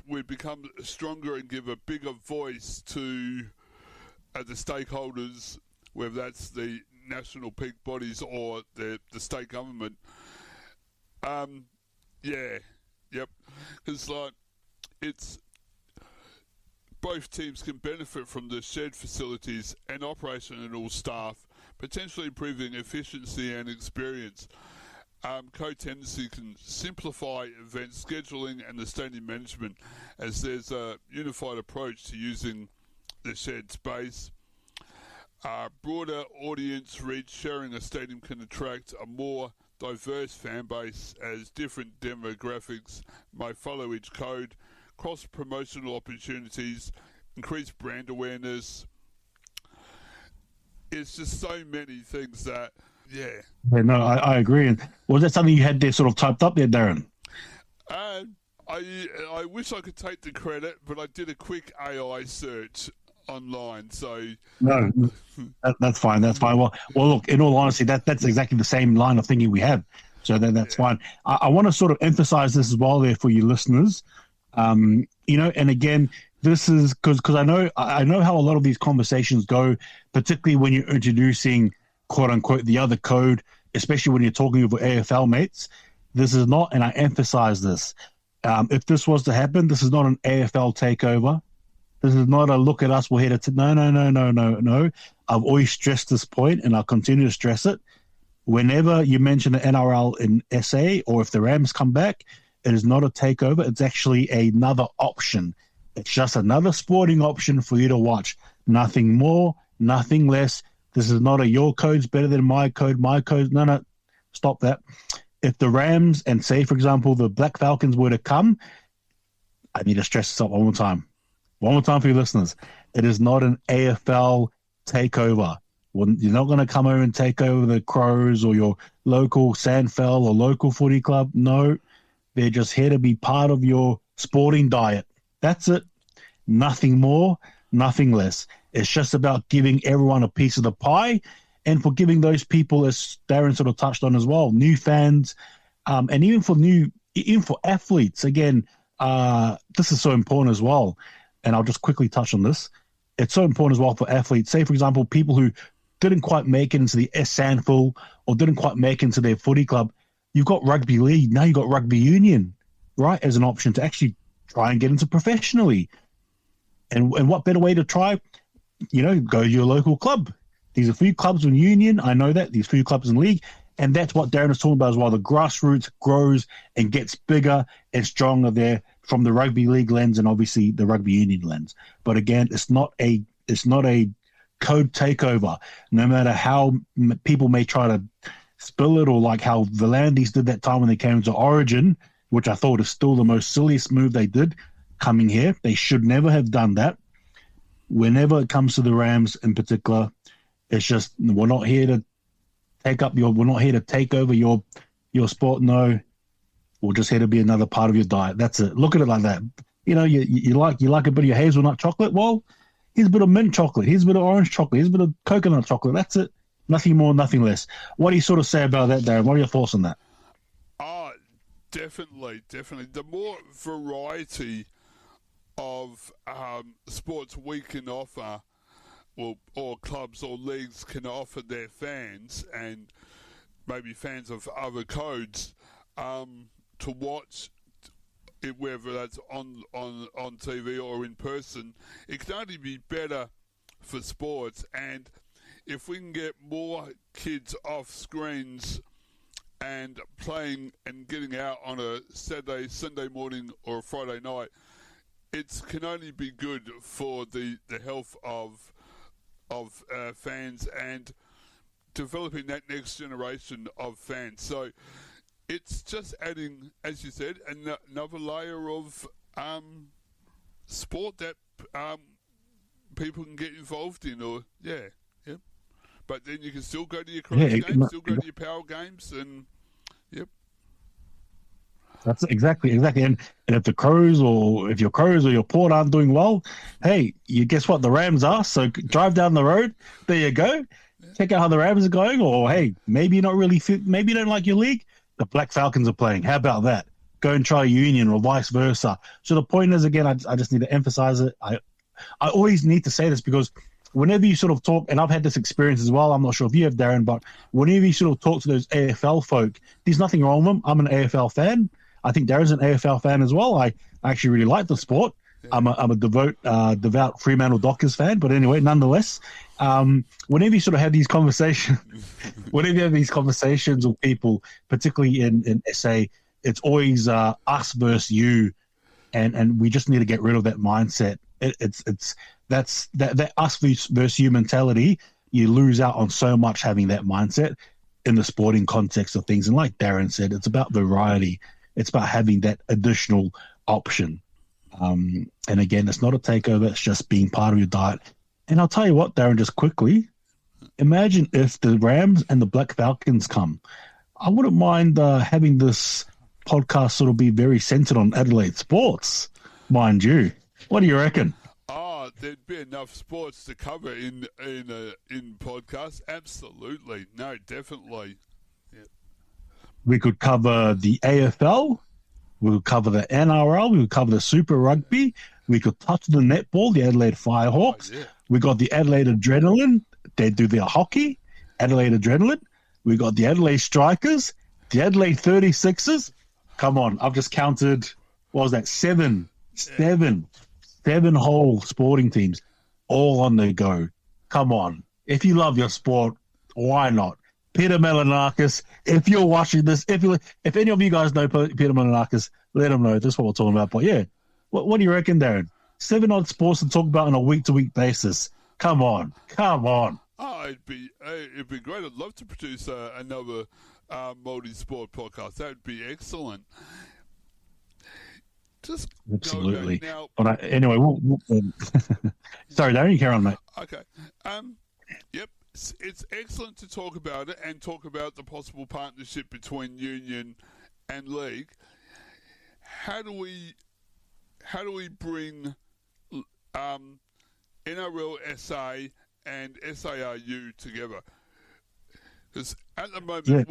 we'd become stronger and give a bigger voice to the stakeholders whether that's the national peak bodies or the state government. Because it's both teams can benefit from the shared facilities and operational staff, potentially improving efficiency and experience. Co-tenancy can simplify event scheduling and the stadium management, as there's a unified approach to using the shared space. Broader audience reach, sharing a stadium can attract a more diverse fan base, as different demographics may follow each code. Cross-promotional opportunities, increased brand awareness. It's just so many things that, yeah, no, I agree. And was that something you had there sort of typed up there, Darren? I wish I could take the credit, but I did a quick AI search online, so no, that's fine. That's fine. Well, look. In all honesty, that's exactly the same line of thinking we have. So that's fine. I want to sort of emphasize this as well there for you listeners. And again, this is because I know how a lot of these conversations go, particularly when you're introducing quote unquote the other code, especially when you're talking with AFL mates. This is not, and I emphasize this. If this was to happen, this is not an AFL takeover. This is not a look at us, we're here to... No. I've always stressed this point, and I'll continue to stress it. Whenever you mention the NRL in SA, or if the Rams come back, it is not a takeover. It's actually another option. It's just another sporting option for you to watch. Nothing more, nothing less. This is not a your code's better than my code. No. Stop that. If the Rams and, say, for example, the Black Falcons were to come, I need to stress this up one more time. One more time for your listeners. It is not an AFL takeover. You're not going to come over and take over the Crows or your local Sandfell or local footy club. No, they're just here to be part of your sporting diet. That's it. Nothing more, nothing less. It's just about giving everyone a piece of the pie, and for giving those people, as Darren sort of touched on as well, new fans, and even for athletes. Again, this is so important as well. And I'll just quickly touch on this. It's so important as well for athletes. Say, for example, people who didn't quite make it into the SANFL or didn't quite make it into their footy club. You've got rugby league. Now you've got rugby union, right, as an option to actually try and get into professionally. And what better way to try? Go to your local club. There's a few clubs in union. I know that. There's a few clubs in league. And that's what Darren is talking about as well. The grassroots grows and gets bigger and stronger there from the rugby league lens and obviously the rugby union lens. But again, it's not a code takeover. No matter how people may try to spill it, or like how the Landys did that time when they came to Origin, which I thought is still the most silliest move they did coming here. They should never have done that. Whenever it comes to the Rams in particular, it's just, we're not here to we're not here to take over your sport. No, we're just here to be another part of your diet. That's it. Look at it like that. You like a bit of your hazelnut chocolate. Well, here's a bit of mint chocolate. Here's a bit of orange chocolate. Here's a bit of coconut chocolate. That's it. Nothing more, nothing less. What do you sort of say about that, Darren? What are your thoughts on that? Definitely. The more variety of sports we can offer, or clubs or leagues can offer their fans, and maybe fans of other codes, to watch it, whether that's on TV or in person, it can only be better for sports. And if we can get more kids off screens and playing and getting out on a Saturday, Sunday morning or a Friday night, it can only be good for the health of fans and developing that next generation of fans. So it's just adding, as you said, another layer of sport that people can get involved in. But then you can still go to your cross games, still go to your power games, and That's exactly. And if your Crows or your Port aren't doing well, hey, you guess what? The Rams are. So drive down the road. There you go. Check out how the Rams are going. Or hey, maybe you're not really fit. Maybe you don't like your league. The Black Falcons are playing. How about that? Go and try Union or vice versa. So the point is, again, I just need to emphasize it. I always need to say this because whenever you sort of talk, and I've had this experience as well, I'm not sure if you have, Darren, but whenever you sort of talk to those AFL folk, there's nothing wrong with them. I'm an AFL fan. I think Darren's an AFL fan as well. I actually really like the sport. I'm a devout Fremantle Dockers fan, but anyway, nonetheless, whenever you sort of have these conversations, with people, particularly in SA, it's always us versus you, and we just need to get rid of that mindset. That's that us versus you mentality. You lose out on so much having that mindset in the sporting context of things. And like Darren said, it's about variety. It's about having that additional option. And again, it's not a takeover. It's just being part of your diet. And I'll tell you what, Darren, just quickly, imagine if the Rams and the Black Falcons come. I wouldn't mind having this podcast sort of be very centered on Adelaide sports, mind you. What do you reckon? Oh, there'd be enough sports to cover in podcasts. Absolutely. No, definitely. Yep. We could cover the AFL. We could cover the NRL. We could cover the Super Rugby. We could touch the netball, the Adelaide Firehawks. Oh, yeah. We got the Adelaide Adrenaline. They do their hockey. Adelaide Adrenaline. We got the Adelaide Strikers, the Adelaide 36ers. Come on, I've just counted, what was that, seven whole sporting teams all on the go. Come on. If you love your sport, why not? Peter Melanakis, if you're watching this, if any of you guys know Peter Melanakis, let him know. That's what we're talking about. But yeah, what do you reckon, Darren? 7 odd sports to talk about on a week-to-week basis. Come on. Oh, it'd be great. I'd love to produce another multi-sport podcast. That would be excellent. Just absolutely. Now, but anyway, we'll sorry, Darren, you carry on, mate. Okay. Yep. It's excellent to talk about it and talk about the possible partnership between union and league. How do we bring NRL SA and SARU together? Because at the moment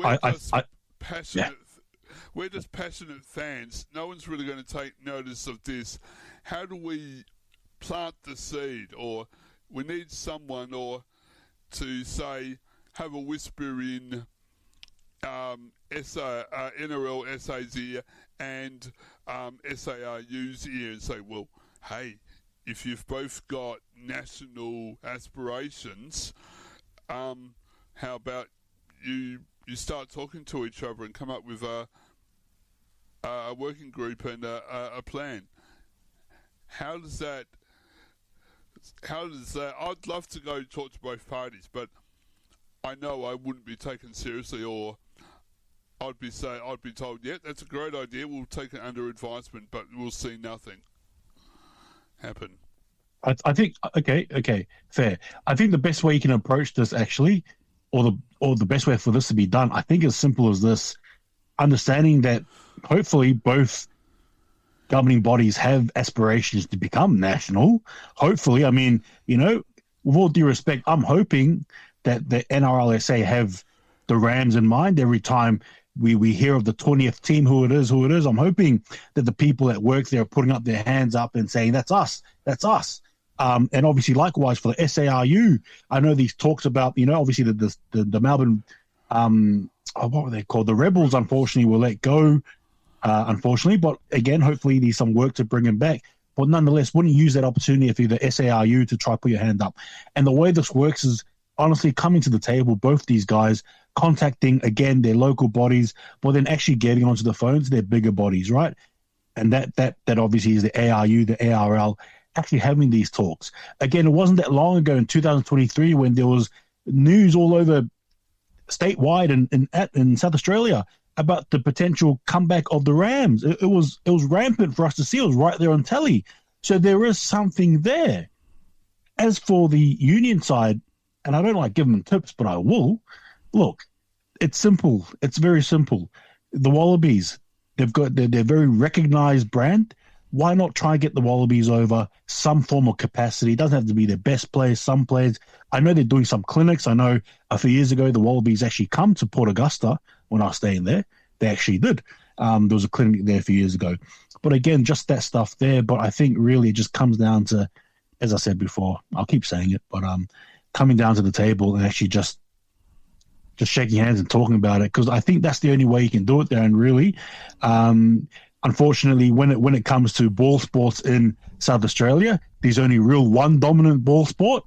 we're just passionate fans. No one's really going to take notice of this. How do we plant the seed? Or we need someone to say, have a whisper in NRL SA's ear and SARU's ear and say, well, hey, if you've both got national aspirations, how about you start talking to each other and come up with a working group and a plan? How does that? I'd love to go talk to both parties, but I know I wouldn't be taken seriously, or I'd be told, yeah, that's a great idea, we'll take it under advisement, but we'll see nothing happen. I think okay, fair. I think the best way you can approach this, actually, or the best way for this to be done, I think as simple as this: understanding that hopefully both governing bodies have aspirations to become national. Hopefully, I mean, with all due respect, I'm hoping that the NRLSA have the Rams in mind every time we hear of the 20th team, who it is. I'm hoping that the people that work there are putting up their hands up and saying, that's us. And obviously, likewise, for the SARU, I know these talks about, obviously the Melbourne, what were they called? The Rebels, unfortunately, will let go. Unfortunately, but again, hopefully there's some work to bring him back. But nonetheless, wouldn't use that opportunity if you're the SARU to try put your hand up. And the way this works is honestly coming to the table, both these guys contacting again their local bodies, but then actually getting onto the phones their bigger bodies, right? And that obviously is the ARU, the ARL, actually having these talks. Again, it wasn't that long ago in 2023 when there was news all over statewide and in South Australia about the potential comeback of the Rams. It was rampant for us to see. It was right there on telly. So there is something there. As for the union side, and I don't like giving them tips, but I will. Look, it's simple. It's very simple. The Wallabies, they've got their very recognized brand. Why not try and get the Wallabies over some form of capacity? It doesn't have to be their best players, some players. I know they're doing some clinics. I know a few years ago the Wallabies actually come to Port Augusta when I was staying there. They actually did. There was a clinic there a few years ago. But again, just that stuff there. But I think really it just comes down to as I said before, I'll keep saying it, but coming down to the table and actually just shaking hands and talking about it, because I think that's the only way you can do it, Darren, really. Unfortunately, when it comes to ball sports in South Australia, there's only real one dominant ball sport,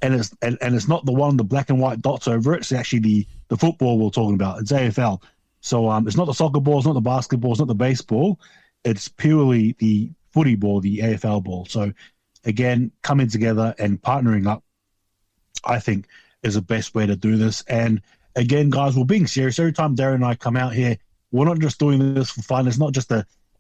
and it's not the one, the black and white dots over it. It's actually the football we're talking about. It's AFL. So it's not the soccer ball, it's not the basketball, it's not the baseball. It's purely the footy ball, the AFL ball. So again, coming together and partnering up, I think, is the best way to do this. And again, guys, we're being serious. Every time Darren and I come out here, we're not just doing this for fun. It's not just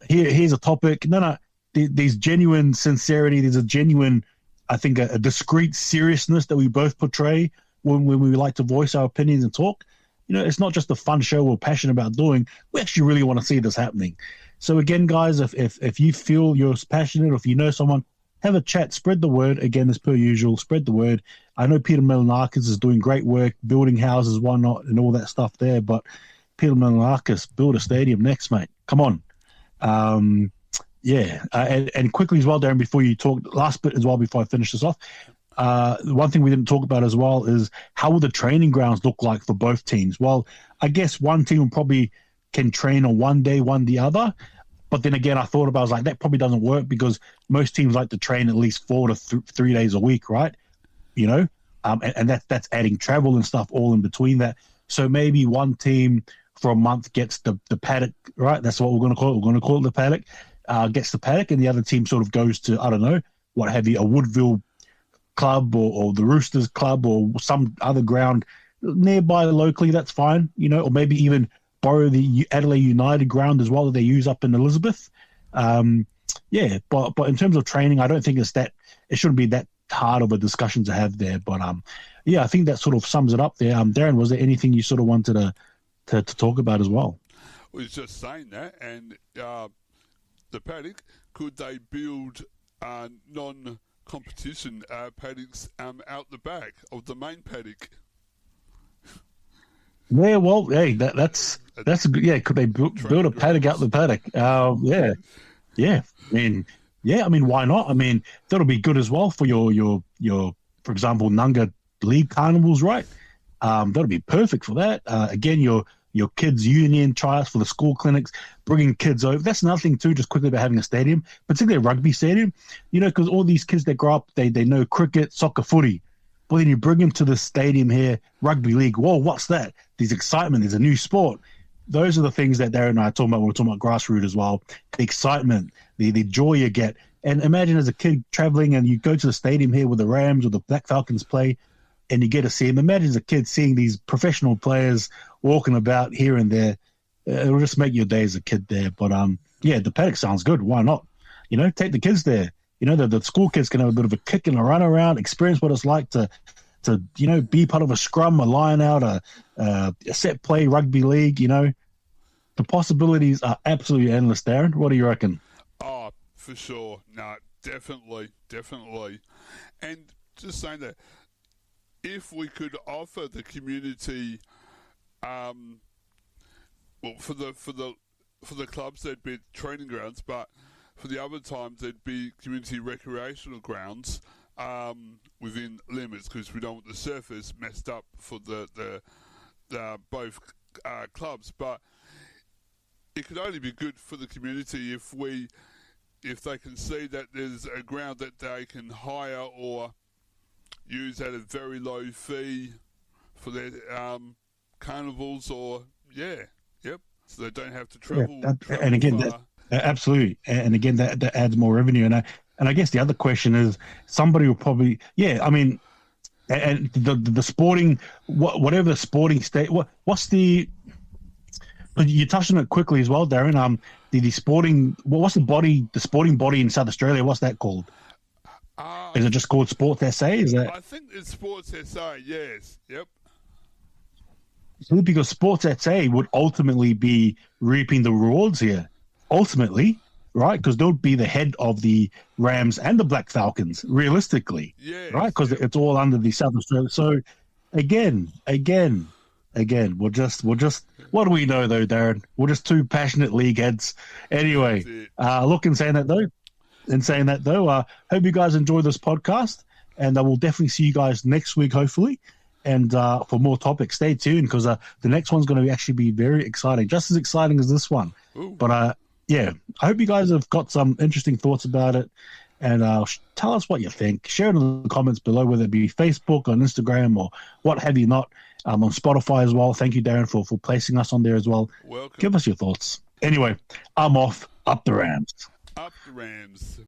here's a topic. No. There's genuine sincerity. There's a genuine, I think, a discreet seriousness that we both portray when we like to voice our opinions and talk. It's not just a fun show we're passionate about doing. We actually really want to see this happening. So again, guys, if you feel you're passionate, or if you know someone, have a chat, spread the word. Again, as per usual, spread the word. I know Peter Milanakis is doing great work, building houses, whatnot, and all that stuff there. But Peter Milanakis, build a stadium next, mate. Come on. And quickly as well, Darren, before you talk, last bit as well, before I finish this off, one thing we didn't talk about as well is how will the training grounds look like for both teams? Well, I guess one team probably can train on one day, one the other. But then again, I thought about, I was like, that probably doesn't work because most teams like to train at least 4 to 3 days a week, right? And that's adding travel and stuff all in between that. So maybe one team for a month gets the paddock, right? That's what we're going to call it. We're going to call it the paddock. Gets the paddock, and the other team sort of goes to, I don't know, what have you, a Woodville club or the Roosters club or some other ground nearby locally. That's fine, or maybe even borrow the Adelaide United ground as well that they use up in Elizabeth. But in terms of training, I don't think it shouldn't be that hard of a discussion to have there. But I think that sort of sums it up there. Darren, was there anything you sort of wanted to talk about as well? I was just saying that, and the paddock, could they build non-competition paddocks out the back of the main paddock? Yeah, well, hey, that's a good. Yeah, could they build a paddock out the paddock? I mean, why not? I mean, that'll be good as well for your for example, Nunga League carnivals, right? That'll be perfect for that. Again, your kids' union tryouts for the school clinics, bringing kids over. That's another thing too, just quickly about having a stadium, particularly a rugby stadium, because all these kids that grow up, they know cricket, soccer, footy. But then you bring them to the stadium here, rugby league. Whoa, what's that? There's excitement. There's a new sport. Those are the things that Darren and I are talking about when we're talking about grassroots as well. The excitement, the joy you get. And imagine as a kid traveling and you go to the stadium here where the Rams or the Black Falcons play, and you get to see them. Imagine as a kid seeing these professional players walking about here and there. It'll just make your day as a kid there. But the paddock sounds good. Why not? Take the kids there. The school kids can have a bit of a kick and a run around, experience what it's like to be part of a scrum, a line out, a set play rugby league. The possibilities are absolutely endless. Darren, what do you reckon? Oh, for sure. No, definitely. And just saying that, if we could offer the community, for the clubs there'd be training grounds, but for the other times there'd be community recreational grounds within limits, because we don't want the surface messed up for the both clubs. But it could only be good for the community if they can see that there's a ground that they can hire or use at a very low fee for their carnivals, or so they don't have to travel. And again, absolutely, and again that adds more revenue. And I guess the other question is, somebody will probably and the sporting, whatever the sporting state, what's the, you touched on it quickly as well, Darren. The sporting, what's the sporting body in South Australia? What's that called? Is it just called Sports SA? I think it's Sports SA. Yes. Yep. Because Sports SA would ultimately be reaping the rewards here. Ultimately, right? Because they would be the head of the Rams and the Black Falcons, realistically. Yes, right? Because it's all under the South Australia. So, again, we're just. What do we know, though, Darren? We're just two passionate league heads. Anyway, look and saying that, though. In saying that, though, hope you guys enjoy this podcast, and I will definitely see you guys next week, hopefully. And for more topics, stay tuned, because the next one's going to actually be very exciting, just as exciting as this one. Ooh. But yeah, I hope you guys have got some interesting thoughts about it, and tell us what you think. Share it in the comments below, whether it be Facebook, on Instagram, or what have you not. On Spotify as well. Thank you, Darren, for placing us on there as well. Welcome. Give us your thoughts. Anyway, I'm off. Up the Rams. Up the Rams.